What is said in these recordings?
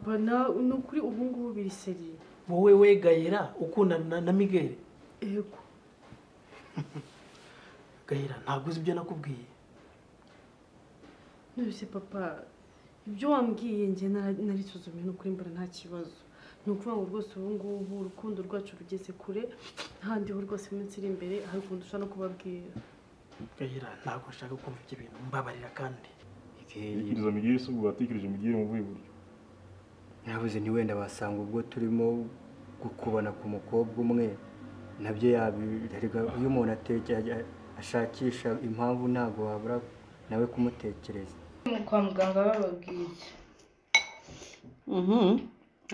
papa no kuri ubu ngubu biri seri. Wowe wegayira ukundana na Miguel? Yego. Gayira ntabwo uzi ibyo nakubwiye. Nose papa ibyo wambwiye nge narisuzumye no kuri mbara nta kibazo. Nukuvuga ngo rwose ubu ngubu urukundo rwacu rugeze kure handi ho rwose iminsi iri imbere hari ukuntu ushaka no kubabwira. Gayira ntabwo nshaka kumva ibyo bintu mbabarira kandi. Ikiriza Miguel se ubwo watekereje Miguel mu buhe buryo? Nabuze ni wenda basanga ubwo turimo gukubana ku mukobwa umwe nabyo yabirega iyo umuntu ashakisha impamvu ntago wabura nawe kumutekereza. Kwa muganga bababwiye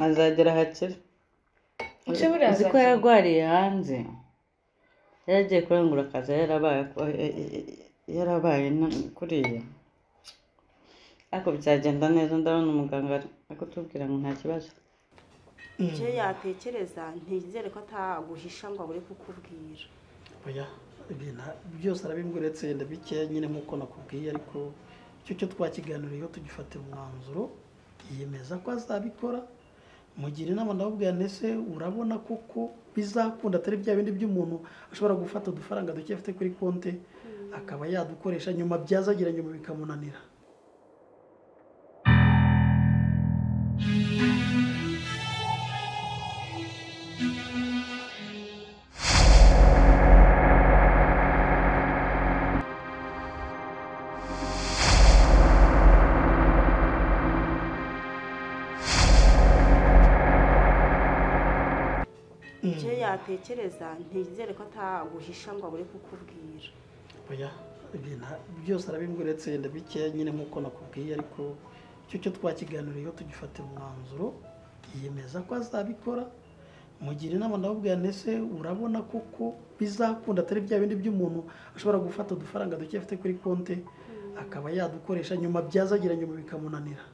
azagera hakira uzi ko yarwariye hanze yagiye kurangura akazi yarabaye kuriya ariko byagenda neza ndabona umuganga ariko tubwira ngo nta kibazo. Icyo yatekereza ntizere ko ataguhisha ngo abure kukubwira. Oya ibintu byose arabimbwiretse yenda bike nyine nkuko nakubwiye ariko icyo cyo twakiganiriye tugifatira umwanzuro yiyemeza ko azabikora. Mugira inama ndabubwira nese urabona koko bizakunda atari bya bindi by'umuntu ashobora gufata udufaranga duke afite kuri konte akaba yadukoresha nyuma byazagira nyuma bikamunanira. Icyo yatekereza ntizere ko ataguhisha ngo abure kukubwira. Oya ibintu byose arabimbwiretse yenda bike nyine nkuko nakubwiye ariko icyo cyo twakiganiriye tugifatira umwanzuro yiyemeza ko azabikora. Mugira inama ndabubwira nese urabona koko bizakunda atari bya bindi by'umuntu ashobora gufata udufaranga duke afite kuri konte akaba yadukoresha nyuma byazagira nyuma bikamunanira.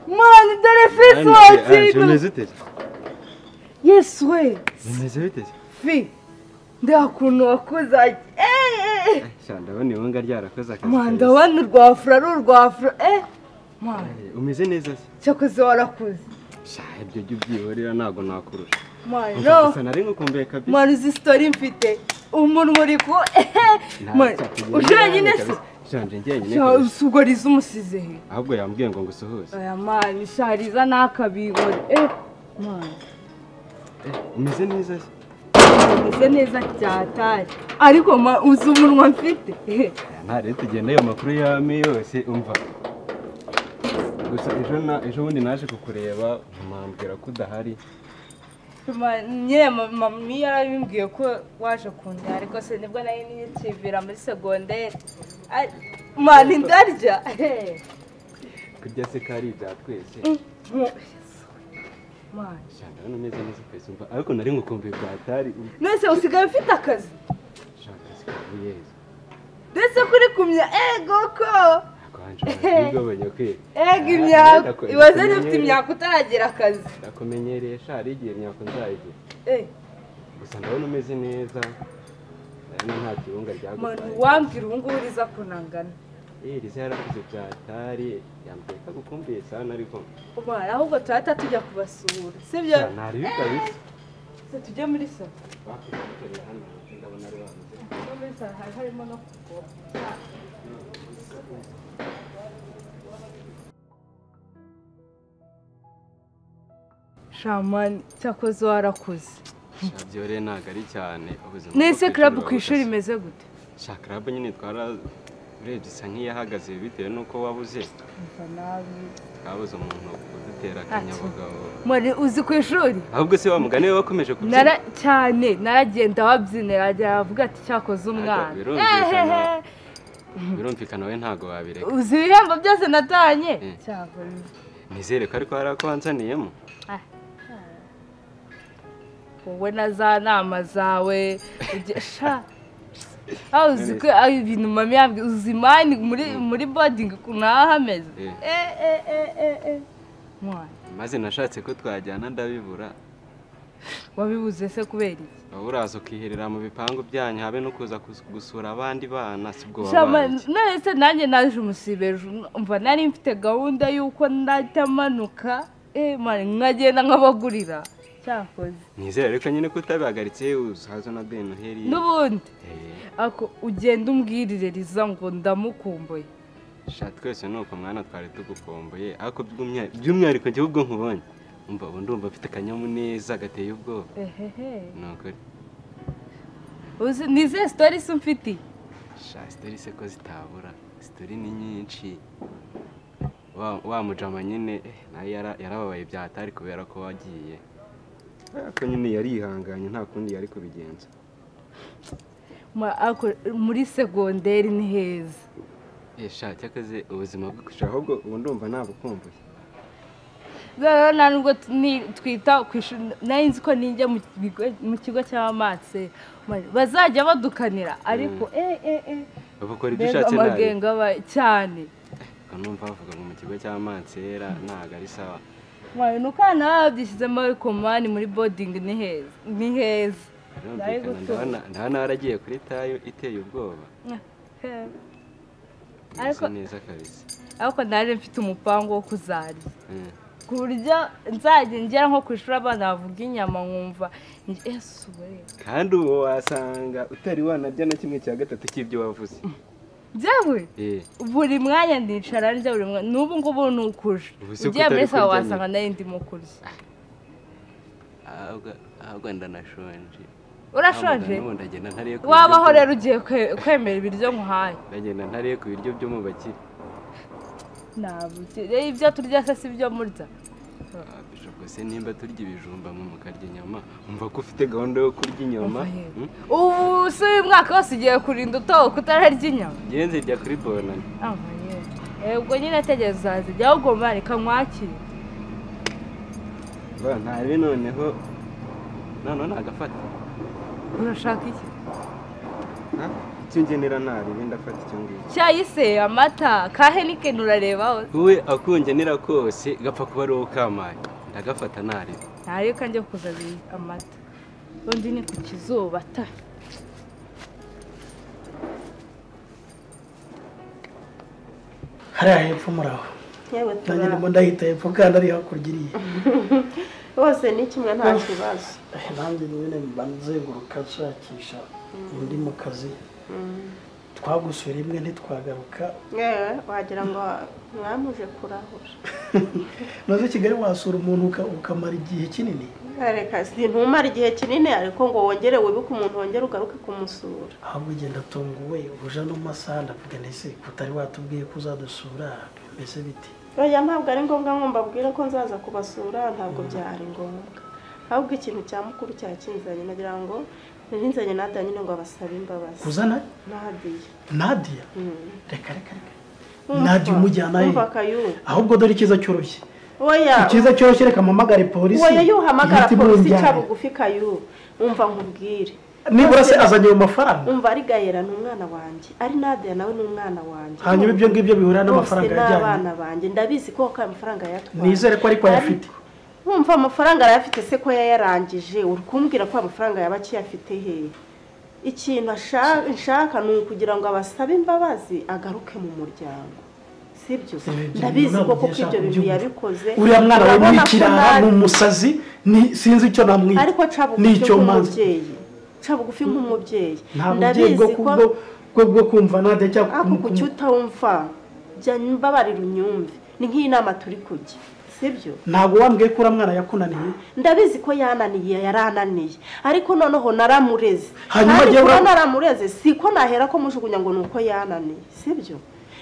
Mani dore fisi wacu Bimeze ute? Yesu we Bimeze bite? fi ndakuntu wakoze Ndabona ibunga ryarakoze akazi. mani ndabona urwafura ari urwafura mani Umeze neza se? cyakoze warakuze Ibyo jya ubyihorera ntabwo nakurusha. mani no Gusa nari ngukumbuye kabisa. mani uzi story mfite umuntu muri ko mani uje nyine se Shanje njyenyine. usugoriza umusize he Ahubwo yambwiye ngo ngusuhuze. aya mani shariza nakabigore mani Umeze neza se? umeze neza cyatari ariko uzi umunwa mfite Ntare tugenda ayo makuru yame yose umva. Gusa ejo bundi naje kukureba mpambwira ko udahari. nyine mami yarabimbwiye ko waje kundya ariko se nibwo nari niyicivira muri segonderi mani ndarya Kurya se kari ibya twese. mani Ndabona umeze neza twese umva ariko nari ngukumbuye bwatari. nese usigaye ufite akazi Shaka sikubuyeza. ndetse kuri kumya ko imyaka ibaze ufite imyaka utaragira akazi ndakumenyereye shari igihe imyaka nzayigira gusa ndabona umeze neza nta kirunga ryagutwaye wambwira ubu ngubu riza kunangana riza yarakuze byatari yambwiye ko agukumbuye cyane ariko ahubwo turahita tujya kubasura sibyo ntari bikabise tujye muri salo ndabona ari bameze muri salo harimo no kuvoma shamani cyakoze warakuze byore ntago ari cyane ubuzima nese club ku ishuri imeze gute club nyine urebye isa nk'iyahagaze bitewe n'uko wabuze twabuze umuntu udutera akanyabugabo uzi ku ishuri ahubwo se wa mugani we wakomeje kubyina cyane naragenda wabyinira avuga ati cyakoze umwana birumvikana we ntago wabireka uzi ibihembo byose natanye nizere ko ariko hari ako wanzaniyemo. wowe na za nama zawe sha aho uzi ko ibintu mami yambwiye uzi imani muri boarding kunahameze mwana maze nashatse ko twajyana ndabibura. wabibuze se kubera iki wowe uraza ukiherera mu bipangu byanyu habe no kuza gusura abandi bana sibwo shama wabaye. nese nanjye naje umusibeje umva nari mfite gahunda yuko ndahitamanuka mani nkagenda nkabagurira cyakoze nizere ariko nyine ko utabihagaritse uzaza na Ben Noheli n'ubundi ako ugenda umbwirire riza ngo ndamukumbuye sha twese nuko mwana twari tugukomboye ariko by'umwihariko njye ubwo nkubonye umva ubu ndumva mfite akanyamuneza gateye ubwoba. nuko uzi nize story se mfiti sha story se ko zitabura story ni nyinshi. wa mujama nyine nayo yarababaye byatari kubera ko wagiye ariko nyine yarihanganye nta kundi yari kubigenza. muri segonderi ni heza sha cyakaze ubuzima bwo kwishura ahubwo ubu ndumva nabukumbuye. rero nta nubwo twita ku ishuri nari nzi ko ninjya mu kigo cy'amatse bazajya badukanira ariko bakora ibyo ushatse nabi amagenga cyane numva bavuga ngo mu kigo cy'amansera ntago ari sawa. nuko hano babyishyizemo ariko mani muri boarding ni heza ndabona waragiye kuri tayo iteye ubwoba ariko neza kabisa. ariko naje mfite umupango wo kuzarya ku buryo nzajya ngera nko ku ishuri abana bavuga inyama nkumva kandi ubu wasanga utari wanarya na kimwe cya gatatu cy'ibyo wavuze. byawe buri mwanya ndicara ndya buri mwanya n'ubu ngubu ni ukuje ugiye muri sawa wasanga nari ndimo kurya. ahubwo ndanashonje. urashonje wabaho rero ugiye kwemera ibiryo nkuhaye. ndagenda ntariye ku biryo byo mu bakire. ibyo turya se si byo murya bishoboka se nimba turya ibijumba mukarya inyama umva ko ufite gahunda yo kurya inyama. ubu si uyu mwaka wose ugiye kurinda utoka utararya inyama. ngewe nzirya kuri bonani. ubwo nyine tegereza uzazirya ahubwo mani kamwakire ntabe noneho nagafata. urashaka iki icyo ngenera naribe ndafata icyo ngicyo. cyayi se amata kahe nikeni urarebaho wowe akungenera kose gapfa kuba ari wowe ukamaye ndagafata naribe. ntayo kanjye kuzabira amata undi ni ku kizuba ta hariya hepfo muraho nanjye ndimo ndahita hepfo kandi ari hakurya iriya bose ni kimwe nta kibazo. nanjye nyine mba nzenguruka nshakisha undi mu kazi twagusura imwe ntitwagaruka. wagira ngo mwamuje kurahura. maze Kigali wasura umuntu ukamara igihe kinini. reka sintumara igihe kinini ariko ngo wongere wibuke umuntu wongere ugaruke kumusura. ahubwo ugenda tunguwe uja no masaha ndavuga nese kutari watubwiye ko uzadusura mbese biti. oya ntabwo ari ngombwa ngo mbabwire ko nzaza kubasura ntabwo byari ngombwa ahubwo ikintu cya mukuru cyakinzanye nagira ngo ninzanye Nadia nyine ngo abasabe imbabazi. kuzana Nadia reka Nadia umujyana he ahubwo dore ikiza cyoroshye. oya ikiza cyoroshye reka mpamagare polisi. oya yuhamagara polisi ca bugufi kayu umva nkubwire nibura se azanye ayo mafaranga. umva ari Gayera ni umwana wanjye ari Nadia nawe ni umwana wanjye hanyuma ibyo ngibyo bihura n'amafaranga yajyanye. n'abana banjye ndabizi ko ayo mafaranga yatwaye. nizere ko ariko ayafite. wumva amafaranga arayafite se ko yayarangije uri kumbwira ko amafaranga yaba akiyafite he. ikintu nshaka ni ukugira ngo abasabe imbabazi agaruke mu muryango sibyo. ndabizi ko kuko ibyo bintu yabikoze. uriya mwana we ni ikirara ni umusazi sinzi icyo namwita. ariko ca bugufi nk'umubyeyi ndabizi ko bwo kumva Nadia cyangwa ako kuki utawumva jya mbabarira unyumve ni nk'inama turi kujya sibyo. ntabwo wambwiye ko mwana yakunaniye. ndabizi ko yananiye yarananiye ariko noneho naramureze. hanyuma ko naramureze siko nahera ko mujugunya ngo nuko yananiye sibyo.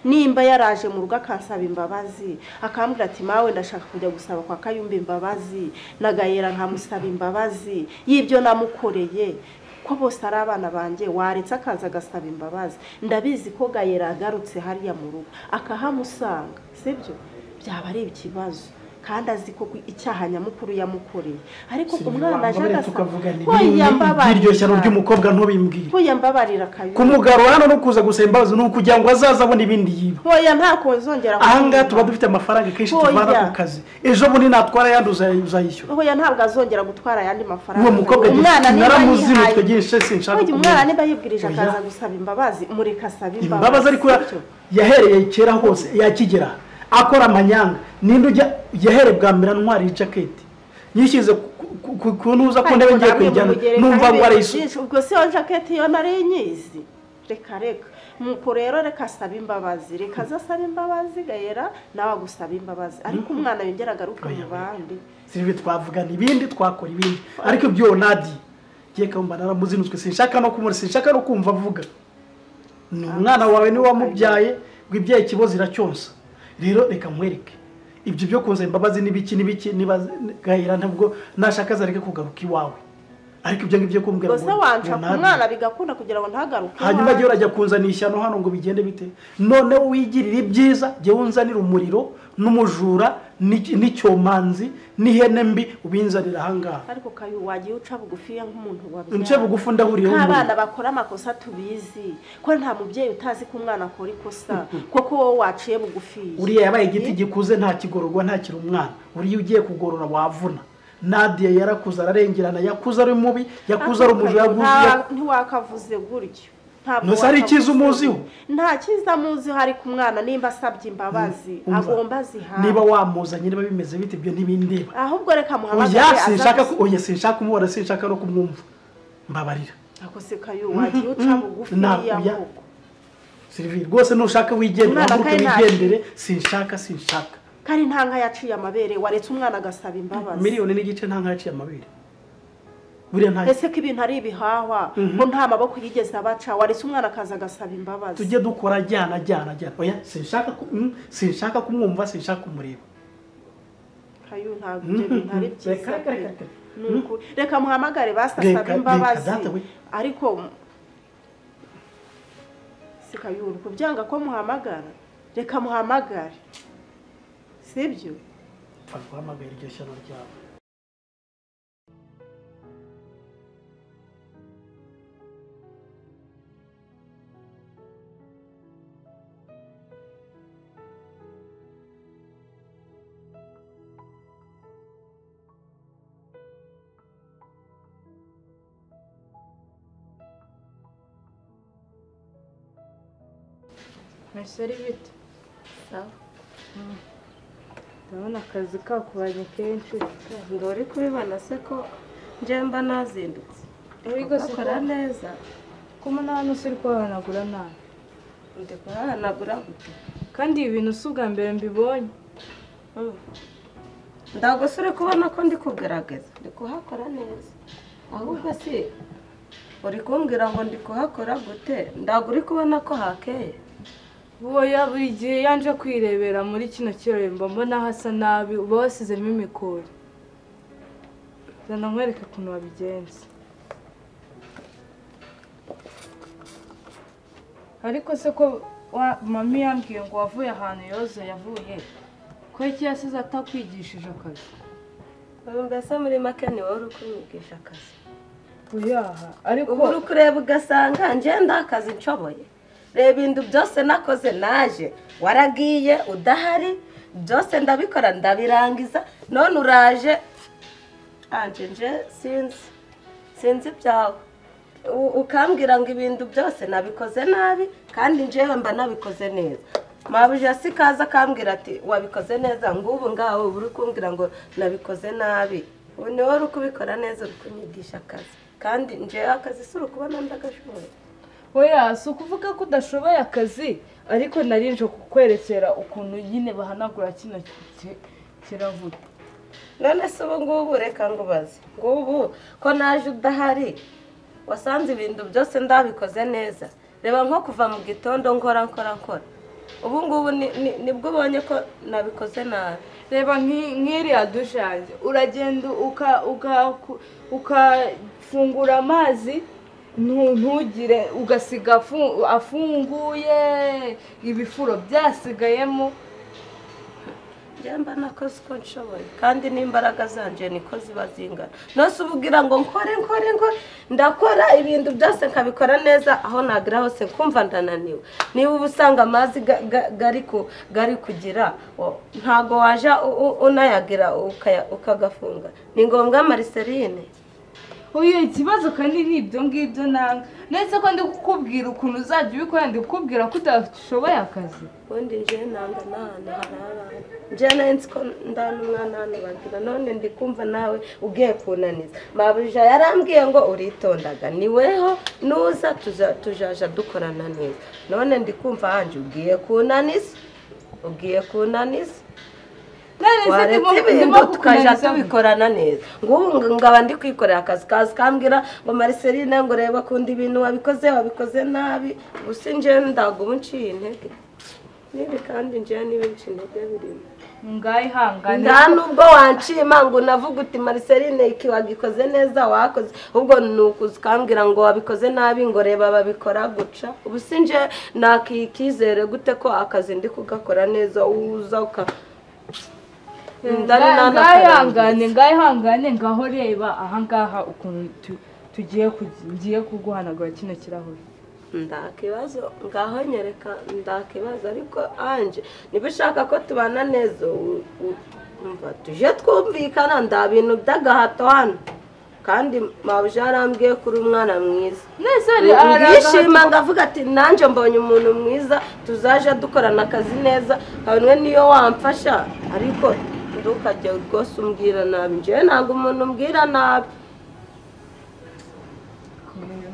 nimba yaraje mu rugo akansaba imbabazi akambwira ati mawe ndashaka kujya gusaba kwa Kayumba imbabazi na Gayera nkamusaba imbabazi y'ibyo namukoreye ko bose ari abana banjye waretse akaza agasaba imbabazi. ndabizi ko Gayera agarutse hariya mu rugo akahamusanga sibyo. byaba ari ikibazo kandi azi ko icyaha nyamukuru yamukoreye ariko ku Sylvie, mwana aje wambabarira agasaba tukavuga ni hoya mbabarira iryo shyano ry'umukobwa ntubimbwire hoya mbabarira Kayumba kumugaro hano no kuza gusaba imbabazi ni ukugira ngo azaze abone ibindi yiba hoya ntako nzongera ahangaha tuba dufite amafaranga kenshi tuvana ku kazi ejo bundi natwara yandi uzayishyura hoya ntabwo azongera gutwara ayandi mafaranga uwo mukobwa naramuzinutse gishe sinshaka umwana niba yibwirije akaza gusaba imbabazi mureka asaba imbabazi ariko yahereye kera hose yakigera akora amanyanga ninde ujya yahere bwa mbere ntwari jacket yishyize kunuza ko ndebe ngiye kwijyana numva ngo arayisuka ubwo se yo jacket yo nari nyizi reka nuko rero reka asaba imbabazi reka azasaba imbabazi gayera nawe agusaba imbabazi ariko umwana yongera agaruka mu bandi Sylvie twavugana ibindi twakora ibindi ariko ibyo nadi giye kamba naramuzinutse sinshaka no kumuri sinshaka no kumva avuga ni umwana wawe ni wamubyaye gwibyaye kibozi iracyonsa rero reka mwereke ibyo byo kunza imbabazi nibiki niba gahira ntabwo nashaka zareke kugaruka iwawe ariko ibyo ngibyo kumbwira ngo wanca umwana bigakunda kugira ngo ntagaruke hanyuma giye urajya kunzanisha no hano ngo bigende bite none wigirira ibyiza giye unzanira umuriro n'umujura n'icyomanzi n'ihene mbi ubinzanira ahangaha ariko Kayu wagiye uca bugufi nk'umuntu wabyaye nce bugufu ndahuriyeho abana bakora amakosa tubizi ko nta mubyeyi utazi ko umwana akora ikosa koko wowe waciye bugufi uriya yabaye igiti gikuze nta kigororwa nta kiri umwana uriya ugiye kugorora wavuna Nadia yarakuza ararengerana yakuza ari mubi yakuza ari umujura ntiwakavuze gutyo ntabwo ari ikiza umuziho nta kiza muziho ari ku mwana nimba asabye imbabazi agomba zihawe niba wamuzanye niba bimeze bite ibyo ntibindeba ahubwo reka muhamagare oya sinshaka kumubona sinshaka no kumwumva mbabarira ako se Kayu wagiye uca bugufi yaho Sylvie rwose nushaka wigendera nkuko wigendere sinshaka kari ntanga yaciye amabere waretse umwana agasaba imbabazi miliyoni n'igice ntanga yaciye amabere ese ko ibintu ari ibihahwa ko nta maboko yigeze abaca waretse umwana akaza agasaba imbabazi tujye dukora jyana oya sinshaka kumwumva sinshaka kumureba Kayu ntabwo ibyo bintu ari byiza reka muhamagare basasaba imbabazi ariko si Kayu kubyanga ko muhamagara reka muhamagare sibyo guhamagara iryo shyano ryawe Meseri bite sawa ndabona akazi kakubanye kenshi ndori kubibana se ko njemba nazindutse urigo sikora neza kuma nanu siri kwahanagura nabi ndi kwahanagura gute kandi ibintu subwa mbere mbibonye ndagusure kubona ko ndi kugerageza ndi kuhakora neza ahubwo si uri kumbwira ngo ndi kuhakora gute ndaguri kubona ko hakeye Boya buri gihe yanje kwirebera muri kino kirembo mbona hasa nabi uba wasizemo imikori zana nkwereke ukuntu wabigenza ariko se ko mami yambwiye ngo wavuye ahantu yoze yavuye ko iki yasize atakwigishije akazi mbese muri make ni wowe uri kumwigisha akazi uyaha ariko ubu uri kureba ugasanga ngenda akazi nshoboye reba ibintu byose nakoze naje waragiye udahari byose ndabikora ndabirangiza none uraje nje sinzi ibyawe ukambwira ngo ibintu byose nabikoze nabi kandi njyewe mba nabikoze neza mabuje si kaza akambwira ati wabikoze neza ngubu ngaho uri kumbwira ngo nabikoze nabi ubu ni wowe uri kubikora neza uri kunyigisha akazi kandi njyewe akazi si uri kubona ndagashoboye oya si ukuvuga ko udashoboye akazi ariko narinje kukwerekera ukuntu nyine bahanagura kino kiravuga none se ubu ngubu reka ngubaze ngubu ko naje udahari wasanze ibintu byose ndabikoze neza reba nko kuva mu gitondo nkora ubu ngubu nibwo ubonye ko nabikoze nabi reba nk'iriya dushange uragenda ukafungura amazi ntugire ugasiga afunguye ibifuro byasigayemo njyamba nakoze uko nshoboye kandi n'imbaraga zanje niko ziba zingana nose ububwira ngo nkore ndakora ibintu byose nkabikora neza aho nagira hose kumva ndananiwe niba uba usanga amazi gari kugira ntago waja unayagira ukagafunga ni ngombwa Marceline Oya ikibazo kandi nibyo ngibyo nanga netse ko ndi kukubwira ukuntu uzajya ubikora ndi kukubwira ko udashoboye akazi ubundi nje nanga nahana harara nje nanzi ko ndana umwana hano bagira none ndi kumva nawe ugiye kunaniza mabuja yarambwiye ngo uritondaga niweho nuza tujaja dukorana neza none ndi kumva hanje ugiye kunaniza waretse ibintu tukaja tubikorana neza ngubu ngaba ndi kwikorera akazi kambwira ngo Marceline ngo reba kundi ibintu wabikoze nabi gusa nje ndago unciye intege nibi kandi nje n'ibinci intege birimo ngayi hangane nda nubwo wancima ngo navuga uti Marceline iki wagikoze neza wakoze ubwo nukuzi kambwira ngo wabikoze nabi ngo reba babikora guca ubu sinje nakikizere gute ko akazi ndi kugakora neza uza uka ngayihangane ngaho reba ahangaha ukuntu ngiye kuguhanagura kino kirahure ndakibazo ngaho nyereka ndakibazo ariko anje niba ushaka ko tubana neza tuje twumvikana nda bintu by'agahato hano kandi mabuja arambwiye kuri umwana mwiza yishima ngavuga ati nanjye mbonye umuntu mwiza tuzaje dukorana akazi neza kabone niyo wamfasha ariko ndukajya rwose umbwira nabi nje ntabwo umuntu umbwira nabi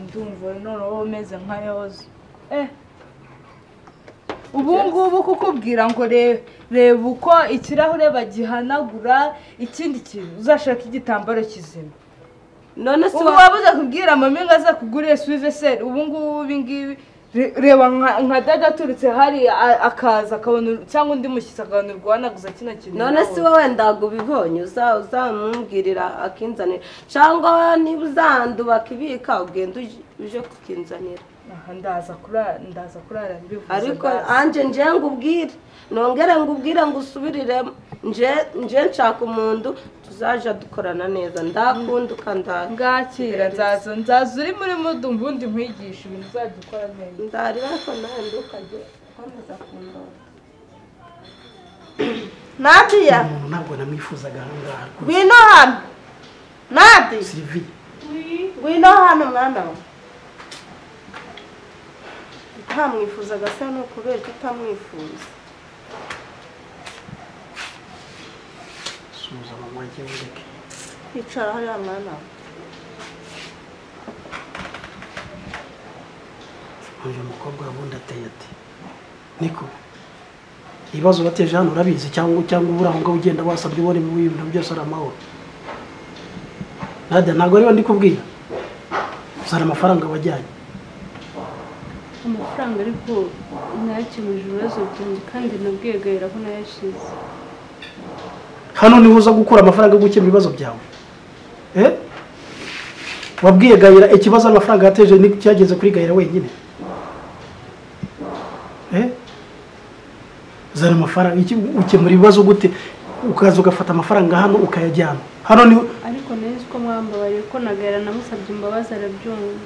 ndumva noneho umeze nka yoza ubu ngubu kukubwira ngo reba uko ikirahure bagihanagura ikindi kintu uzashaka igitambaro kizima none se ubu wabuze kubwira mama ngo aza kugurira suiveseri ubu ngubu ibingibi reba nka dada aturutse hari akaza akabona cyangwa undi mushyitsi akabona urwanaguza kino kintu none se wowe ndago ubibonye uzamubwirira akinzanira cyangwa niba uzanduba akibika ugenda uje kukinzanira ndaza kurara mbivuze ariko anje nje ngubwire nongere ngubwire ngo usubiriremo nje nshaka umuntu tuzaja dukorana neza ndakunda ukandara ngakira nzaza uri muri mudu mbundi nkwigisha ibintu uzajya ukora neza ndari ariko nawe ndukajye komeza kundora Nadia ntabwo namwifuzaga ahangaha ngwino hano Nadia Sylvie ngwino hano mwana we utamwifuzaga se no kubera utamwifuza suza mama wanjye ureke kwicara hariya mwana we uyu mukobwa wundi ateye ati niko ibibazo bateje hano urabizi cyangwa ubura aho ngaho ugenda wasabye ubone mu bintu byose ari amahoro Nadia ntabwo ariwe ndi kubwira uzana amafaranga wajyanye amafaranga ariko nayakemuje ibibazo byanjye kandi nabwiye Gahera ko nayashize hano niho uza gukura amafaranga yo gukemura ibibazo byawe wabwiye Gahera ikibazo amafaranga yateje ni cyageze kuri Gahera wenyine zana amafaranga ukemura ibibazo gute ukaza ugafata amafaranga hano ukayajyana hano ni ariko neza ko mwambabariye ko na Gahera namusabye imbabazi arabyumva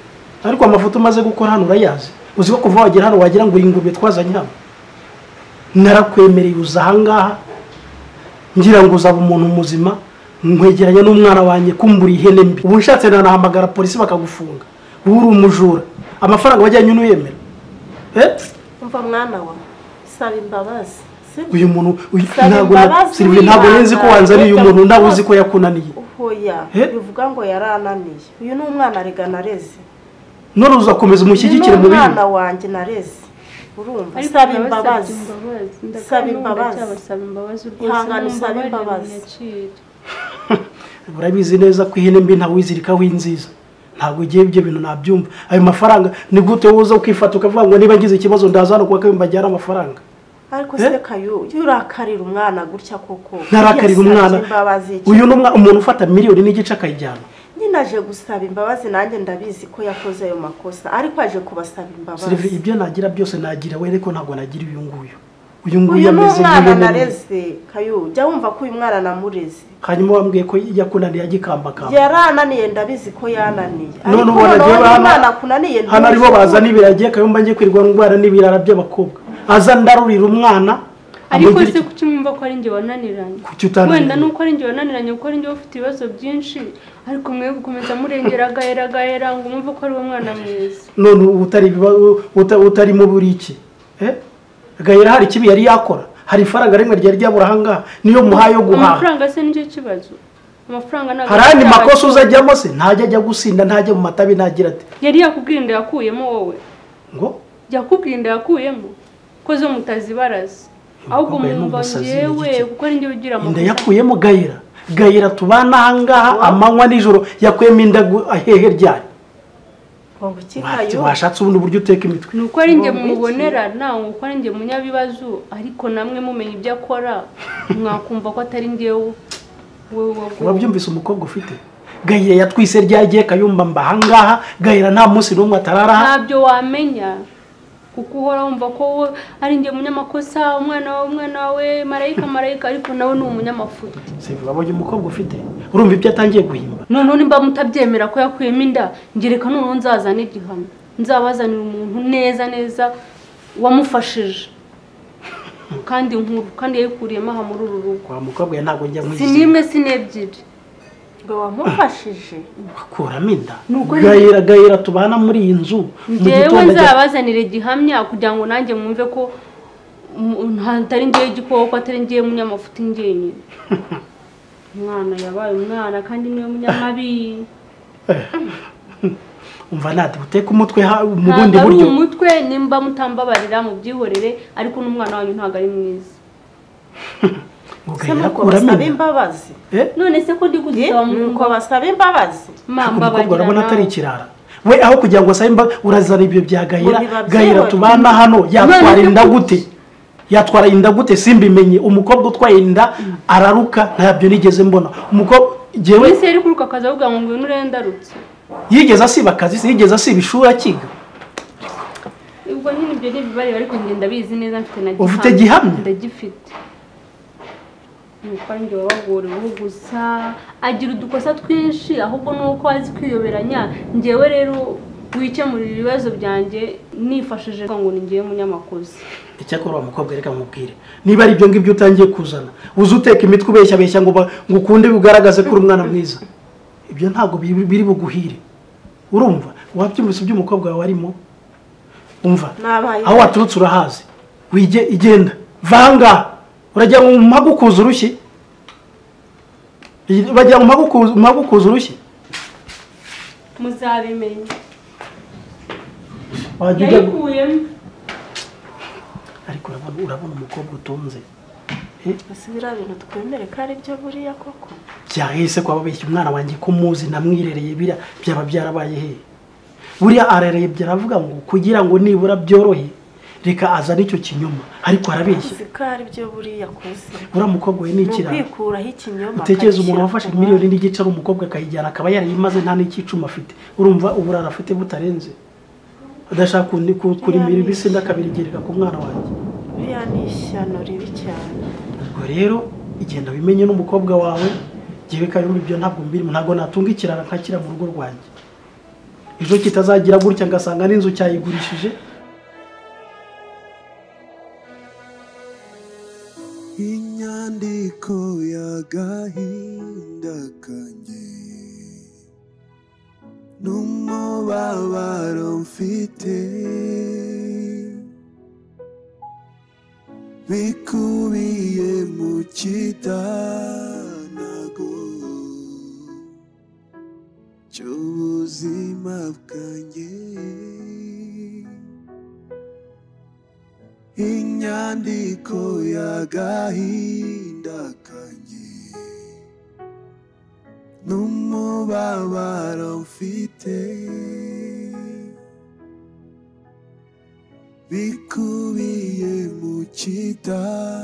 ariko amafoto umaze gukora hano urayazi uzi ko kuva wagera hano wagira ngo ingurube twazanye hano narakwemereye uza ahangaha ngira ngo uzaba umuntu muzima nkwegeranya n'umwana wanjye kumbura ihene mbi ubu nshatse nanahamagara polisi bakagufunga ubu uri umujura amafaranga wajyanye n'uyemera umva mwana wa saba imbabazi uyu muntu ntabwo nzi ko wanzaniye umuntu nawe uzi ko yakunaniye hoya bivuga ngo yarananiye uyu ni umwana arega nareze none uzakomeza umushyigikire mu bintu umwana wanjye nareze urumva saba imbabazi saba imbabazi ihangane saba imbabazi urabizi neza ko ihene mbi ntawe wizirikaho inziza ntabwo ugiye ibyo bintu nabyumva ayo mafaranga ni gute uza ukifata ukavuga ngo niba ngize ikibazo ndaza hano kuba mbajyana amafaranga ariko se kayo urakarira umwana gutya koko ntarakarira umwana uyu ni umuntu ufata miliyoni n'igice akayijyana nyine aje gusaba imbabazi nanjye ndabizi ko yakoze ayo makosa ariko aje kubasaba imbabazi ibyo nagira byose nagira we ariko ntabwo nagira uyu nguyu uyu nguyu uyu ni ameze umwana nk'ihene. nareze Kayu jya wumva ko uyu mwana namureze hanyuma wambwiye ko yakunaniye agikambakamba yarananiye ndabizi ko yananiye none ubona agiye umwana akunaniye hano aribo bazana ibiragi Kayumba ngiye kwirwa ndwara n'ibirara by'abakobwa aza ndarurira umwana ariko se kuki mwumva ko ari njye wananiranye wenda nuko ari njye wananiranye kuko ari njye ufite ibibazo byinshi ariko mwe gukomeza murengera gahera ngo mwumve ko ari we mwana mwiza none utari mu buriki gahera hari kibi yari yakora hari ifaranga rimwe ryari ryabura ahangaha niyo muhaye yo guhaha amafaranga se nicyo kibazo amafaranga ntabwo hari andi makosa uzajyamo se ntajya ajya gusinda ntajya mu matabi ntagira ati yari yakubwira inda yakuyemo wowe ngo yakubwira inda yakuyemo ko zo mutazibaraza ahubwo mwumva ngewe kuko ari njye ugira amakosa inda yakuyemo gahera tubana ahangaha amanywa nijoro yakuyemo inda ahehe ryari washatse ubundi buryo uteka imitwe nuko ari njye mubonera nawe uko ari njye munyabibazo ariko namwe mumenye ibyo akora mwakumva ko atari njyewe wabyumvise umukobwa ufite gahera yatwise ryagiye Kayumba mba ahangaha gahera nta munsi n'umwe atararaha ntabyo wamenya kuko uhora wumva ko ari njye munyamakosa umwana wawe marayika ariko nawe ni umunyamafuti sivuga abonye umukobwa ufite urumva ibyo atangiye guhimba none nimba mutabyemera ko yakuyemo inda ngereka none nzazana igihano nzabazanira umuntu neza wamufashije kandi nkuru kandi yayikuriyemo aha muri uru rugo kwa mukobwa ya ntabwo njya si nimwe si nebyiri ngo wamufashije bakuramo inda gahera tubana muri iyi nzu njyewe nzabazanire gihamya kugira ngo nanjye mwumve ko atari njyewe igikoko atari njyewe munyamafuti njyenyine umwana yabaye umwana kandi niwe munyamabi umva nati uteka umutwe mu bundi buryo umutwe nimba mutambabarira mu byihorere ariko n'umwana wanyu ntabwo ari mwiza basaba imbabazi none se ko ndi gusaba nuko basaba imbabazi umukobwa urabona atari ikirara we aho kugira ngo asabe imbabazi urazana ibyo bya gahera tubana hano yatwara inda gute simbimenye umukobwa utwaye inda araruka ntabyo nigeze mbona umukobwa jewe se yari kuruka akaza avuga ngo ngwino urendarutse yigeze asiba akazi yigeze asiba ishuri akiga ubwo nyine ibyo nibibare ariko ngenda bizi neza mfite na ufite gihamya ndagifite nuko njye wabagore gusa agira udukosa twinshi ahubwo nuko azi kwiyoberanya njyewe rero wikemurira ibibazo byanjye nifashije ngo ni ngiye munyamakozi icyakora wa mukobwa reka mubwire niba ari ibyo ngibyo utangiye kuzana uzi uteka imitwe ubeshya ngo ukunde bigaragaze ko uri umwana mwiza ibyo ntabwo biri buguhire urumva wabyumvise iby'umukobwa wawe arimo umva aho waturutse urahazi igenda vanga urajya mu magukuza urushyi bajya mu magukuza urushyi muzabimenya yayikuyemo ariko urabona umukobwa utunze ese biriya bintu twemere ko ari byo buriya koko byahise ko ababeshya umwana wanjye ko muzi namwirereye byaba byarabaye he buriya arareye byaravuga ngo kugira ngo nibura byorohe reka aza n'icyo kinyoma ariko arabeshya ko ari byo buriya koze uriya mukobwa we ni ikirara kwikuraho ikinyoma utekereza umuntu wafashe miliyoni n'igice ari umukobwa akayijyana akaba yarayimaze nta n'ikicuma afite urumva uburara afite butarenze adashaka kurimira ibisi ndakabirigereka ku mwana wanjye biriya ni ishyano ribi cyane ubwo rero igenda bimenye n'umukobwa wawe ngewe Kayumba ibyo ntabwo mbirimo ntabwo natunga ikirara nkakira mu rugo rwanjye ejo kitazagira gutya ngasanga n'inzu cyayigurishije inyandiko y'agahinda kanjye n'umubabaro mfite bikubiye mu kitanago cy'ubuzima bwanjye inyandiko y'agahinda kanjye n'umubabaro mfite bikubiye mu kitanago